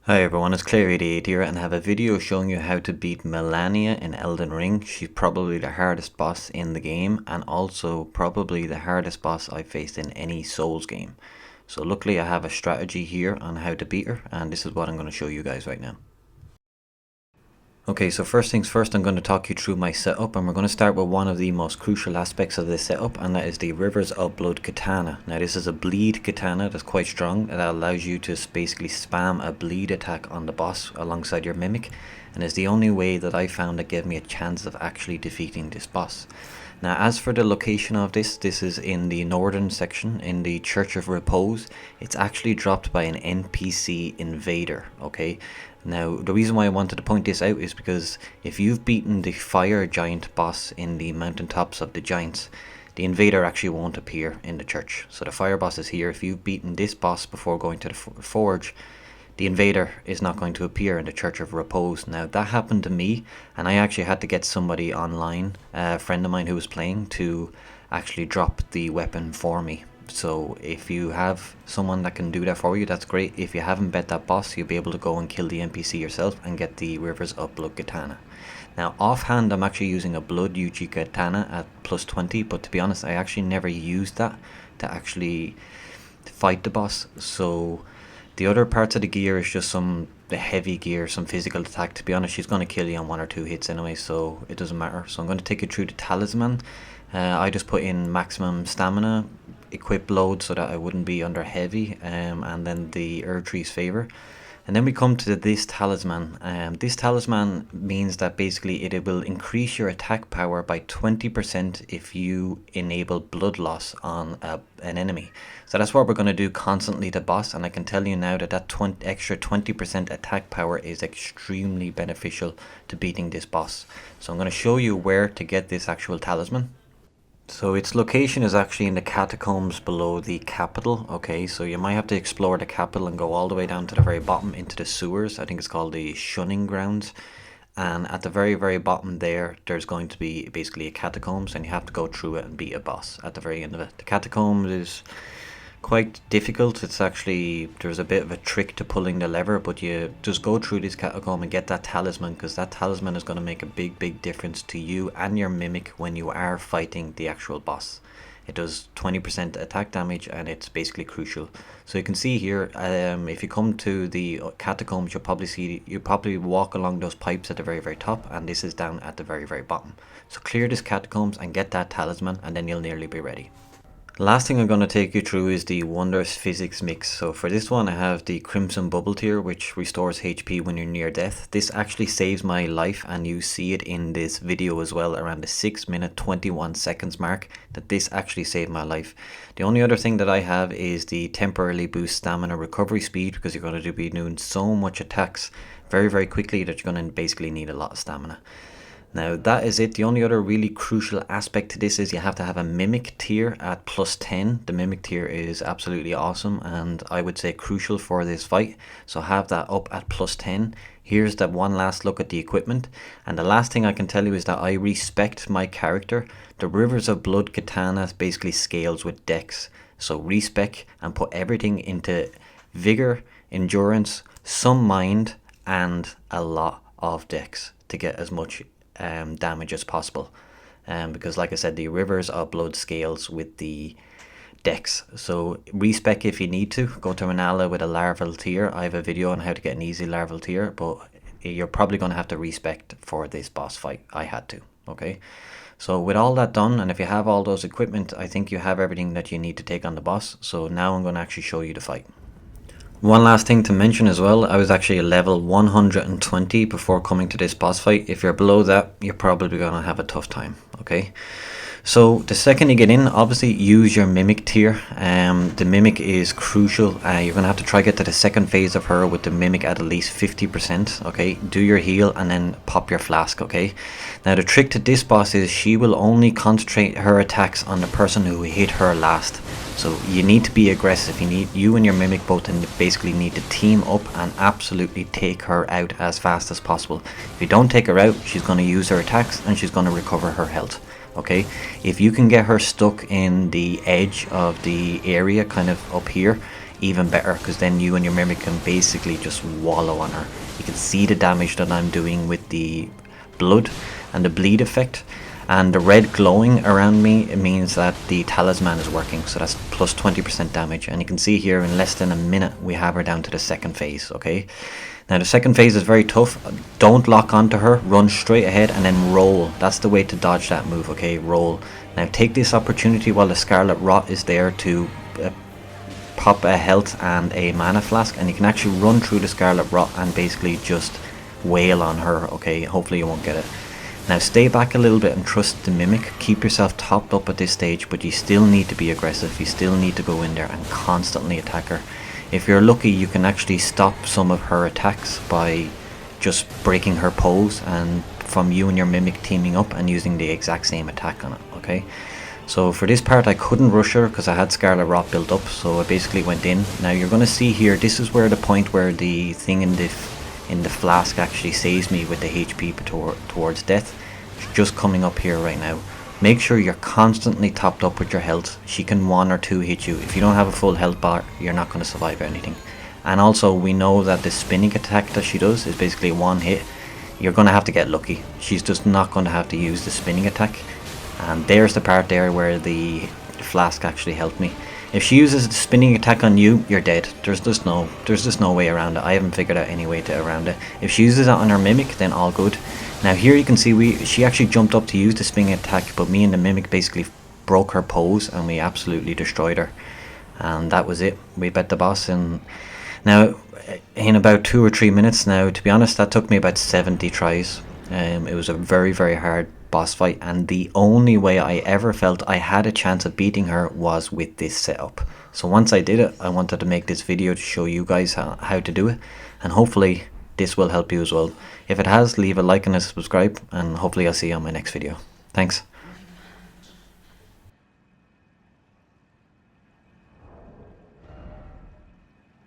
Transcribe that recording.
Hi everyone, it's Clary88 here and I have a video showing you how to beat Melania in Elden Ring. She's probably the hardest boss in the game and also probably the hardest boss I've faced in any Souls game. So luckily I have a strategy here on how to beat her and this is what I'm going to show you guys right now. Okay, so first things first, I'm going to talk you through my setup and we're going to start with one of the most crucial aspects of this setup, and that is the Rivers of Blood Katana. Now this is a bleed katana that's quite strong. That allows you to basically spam a bleed attack on the boss alongside your mimic, and is the only way that I found that gave me a chance of actually defeating this boss. Now as for the location of this is in the northern section in the Church of Repose. It's actually dropped by an NPC invader, okay? Now the reason why I wanted to point this out is because if you've beaten the fire giant boss in the mountaintops of the giants, the invader actually won't appear in the church. So the fire boss is here. If you've beaten this boss before going to the forge, the invader is not going to appear in the Church of Repose. Now that happened to me and I actually had to get somebody online, a friend of mine who was playing, to actually drop the weapon for me. So if you have someone that can do that for you, that's great. If you haven't bet that boss, you'll be able to go and kill the NPC yourself and get the Rivers of Blood Katana. Now offhand I'm actually using a Blood Uchitgatana at plus 20, but to be honest I actually never used that to actually fight the boss. So the other parts of the gear is just the heavy gear, some physical attack. To be honest, she's going to kill you on 1 or 2 hits anyway, so it doesn't matter. So I'm going to take you through the Talisman. I just put in maximum stamina, equip load so that I wouldn't be under heavy, and then the Erdtree's favor. And then we come to this talisman. This talisman means that basically it will increase your attack power by 20% if you enable blood loss on an enemy. So that's what we're going to do constantly to boss, and I can tell you now that extra 20% attack power is extremely beneficial to beating this boss. So I'm going to show you where to get this actual talisman. So its location is actually in the catacombs below the capital. Okay, so you might have to explore the capital and go all the way down to the very bottom into the sewers. I think it's called the shunning grounds. And at the very bottom there's going to be basically a catacombs, and you have to go through it and beat a boss at the very end of it. The catacombs is quite difficult. It's actually, there's a bit of a trick to pulling the lever, but you just go through this catacomb and get that talisman, because that talisman is going to make a big difference to you and your mimic when you are fighting the actual boss. It does 20% attack damage and it's basically crucial. So you can see here, if you come to the catacombs, you'll probably walk along those pipes at the very top, and this is down at the very bottom. So clear this catacombs and get that talisman, and then you'll nearly be ready. Last thing I'm going to take you through is the Wondrous Physics mix. So for this one I have the Crimson Bubble tier, which restores HP when you're near death. This actually saves my life, and you see it in this video as well, around the 6 minute 21 seconds mark, that this actually saved my life. The only other thing that I have is the temporarily boost stamina recovery speed, because you're going to be doing so much attacks very quickly that you're going to basically need a lot of stamina. Now that is it. The only other really crucial aspect to this is you have to have a Mimic tier at plus 10. The Mimic tier is absolutely awesome and I would say crucial for this fight. So have that up at plus 10. Here's that one last look at the equipment. And the last thing I can tell you is that I respect my character. The Rivers of Blood Katana basically scales with dex. So respec and put everything into vigor, endurance, some mind, and a lot of dex to get as much damage as possible, because like I said, the Rivers of Blood scales with the dex. So respec if you need to. Go to an ally with a larval tier. I have a video on how to get an easy larval tier, but you're probably going to have to respec for this boss fight. I had to. Okay, so with all that done, and if you have all those equipment, I think you have everything that you need to take on the boss. So now I'm going to actually show you the fight. One last thing to mention as well, I was actually a level 120 before coming to this boss fight. If you're below that, you're probably going to have a tough time, okay? So the second you get in, obviously use your Mimic tier. The Mimic is crucial. You're going to have to try get to the second phase of her with the Mimic at least 50%, okay? Do your heal and then pop your flask, okay? Now the trick to this boss is she will only concentrate her attacks on the person who hit her last. So you need to be aggressive. You and your Mimic both basically need to team up and absolutely take her out as fast as possible. If you don't take her out, she's going to use her attacks and she's going to recover her health. Okay, if you can get her stuck in the edge of the area, kind of up here, even better, because then you and your mimic can basically just wallow on her. You can see the damage that I'm doing with the blood and the bleed effect, and the red glowing around me, it means that the talisman is working, so that's plus 20% damage. And you can see here in less than a minute we have her down to the second phase. Okay, now the second phase is very tough. Don't lock onto her, run straight ahead and then roll. That's the way to dodge that move. Okay, roll. Now take this opportunity while the Scarlet Rot is there to pop a health and a mana flask, and you can actually run through the Scarlet Rot and basically just wail on her. Okay, hopefully you won't get it. Now stay back a little bit and trust the mimic. Keep yourself topped up at this stage, but you still need to be aggressive. You still need to go in there and constantly attack her. If you're lucky, you can actually stop some of her attacks by just breaking her pose, and from you and your mimic teaming up and using the exact same attack on it. Okay, so for this part I couldn't rush her because I had Scarlet Rot built up, so I basically went in. Now you're going to see here, this is where the point where the thing in the flask actually saves me with the HP towards death. It's just coming up here right now. Make sure you're constantly topped up with your health. She can 1 or 2 hit you. If you don't have a full health bar, you're not going to survive anything. And also we know that the spinning attack that she does is basically 1 hit. You're going to have to get lucky. She's just not going to have to use the spinning attack. And there's the part there where the flask actually helped me. If she uses the spinning attack on you, you're dead. There's just no way around it. I haven't figured out any way around it. If she uses it on her mimic, then all good. Now here you can see she actually jumped up to use the spinning attack, but me and the mimic basically broke her pose and we absolutely destroyed her. And that was it. We bet the boss in about 2 or 3 minutes. Now to be honest, that took me about 70 tries. It was a very, very hard boss fight, and the only way I ever felt I had a chance of beating her was with this setup. So once I did it, I wanted to make this video to show you guys how to do it, and hopefully this will help you as well. If it has, leave a like and a subscribe, and hopefully I'll see you on my next video. Thanks.